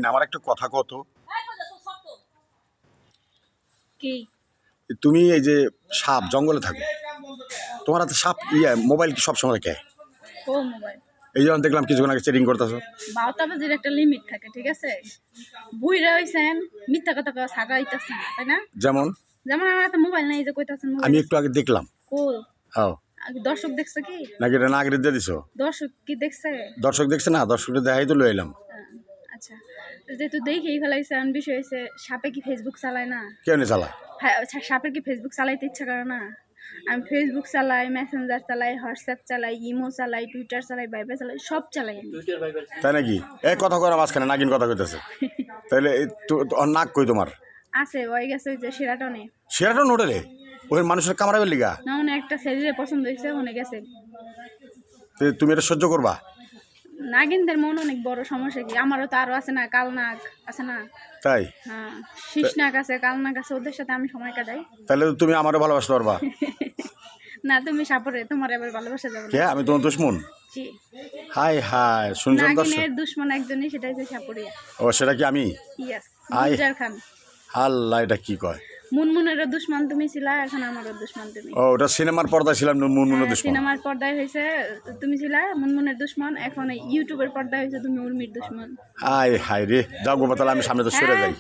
আমার একটা কথা কত, কি তুমি এই যে সাপ জঙ্গলে থাকো, তোমার হাতে সাপ মোবাইল কি সবসময় কে? ও মোবাইল এই যেমন দেখলাম কিছুক্ষণ আগে চেটিং করতেছো। বাউতাবাজির একটা লিমিট থাকে, ঠিক আছে? বুইরা হইছেন মিথ্যা কথা কওয়া ছাড়া হইতাছে না, তাই না? যেমন যেমন আমার একটা মোবাইল নাই, যে কইতাছেন মোবাইল আমি একটু আগে দেখলাম। কো হ্যাঁ, দর্শক দেখছে কি? নাকি এটা নাগরিক দিয়ে দিছো? দর্শক কি দেখছে? দর্শক দেখছে না, দর্শকদের দেখাই তো লয়ে এলাম। আচ্ছা, যেহেতু দেখেই ফেলাইছে, আর বিষয় হয়েছে সাপে কি ফেসবুক চালায় না? কেউ নেই চালা। হ্যাঁ, সাপের কি ফেসবুক চালাইতে ইচ্ছা করে না? আমি ফেসবুক চালাই, মেসেঞ্জার চালাই, হোয়াটসঅ্যাপ চালাই, ইমো চালাই, টুইটার চালাই, ভাইবার চালাই, সব চালাই আমি। তাই নাকি? এই কথা কয় মাঝখানে নাগিন কথা কইতেছে। তাহলে নাক কই তোমার? আছে, ওই গেছে ওই যে সেরাটনে। সেরাটন হোটেলে ওই মানুষের কামড়াবের লিগা? না, মানে একটা শরীরে পছন্দ হয়েছে, ওখানে গেছে। তুমি এটা সহ্য করবা? নাগিনদের মন অনেক বড় সমস্যা, কি আমারও তো আরো আছে না, কাল নাগ আছে না? তাই? হ্যাঁ, শীষ নাগ আছে, কাল নাগ আছে, ওদের সাথে আমি সময় কাটাই। তাহলে তুমি আমারও ভালোবাসতে পারবা? না, তুমি সাপরে, তোমার এবার ভালোবাসা যাবে কে? না। আমি তোমার দুশ্মন? জি, হাই হাই, শুনছেন দর্শক? নাগিনের দুশ্মন একজনই, সেটা হচ্ছে সাপুরিয়া। ও, সেটা কি আমি? Yes, I. গুলজার খান। আল্লাহ, এটা কি কয়? মুনমুনেরও দুশ্মন তুমি ছিলা, এখন আমারও দুশ্মন তুমি। ও, ওটা সিনেমার পর্দায় ছিলাম মুনমুনের দুশ্মন। সিনেমার পর্দায় হয়েছে তুমি ছিলা মুনমুনের দুশ্মন, এখন এই ইউটিউবের পর্দায় হয়েছে তুমি উর্মির দুশ্মন। হাই হাই রে, যাও গো, তাহলে আমি সামনে তো সরে যাই।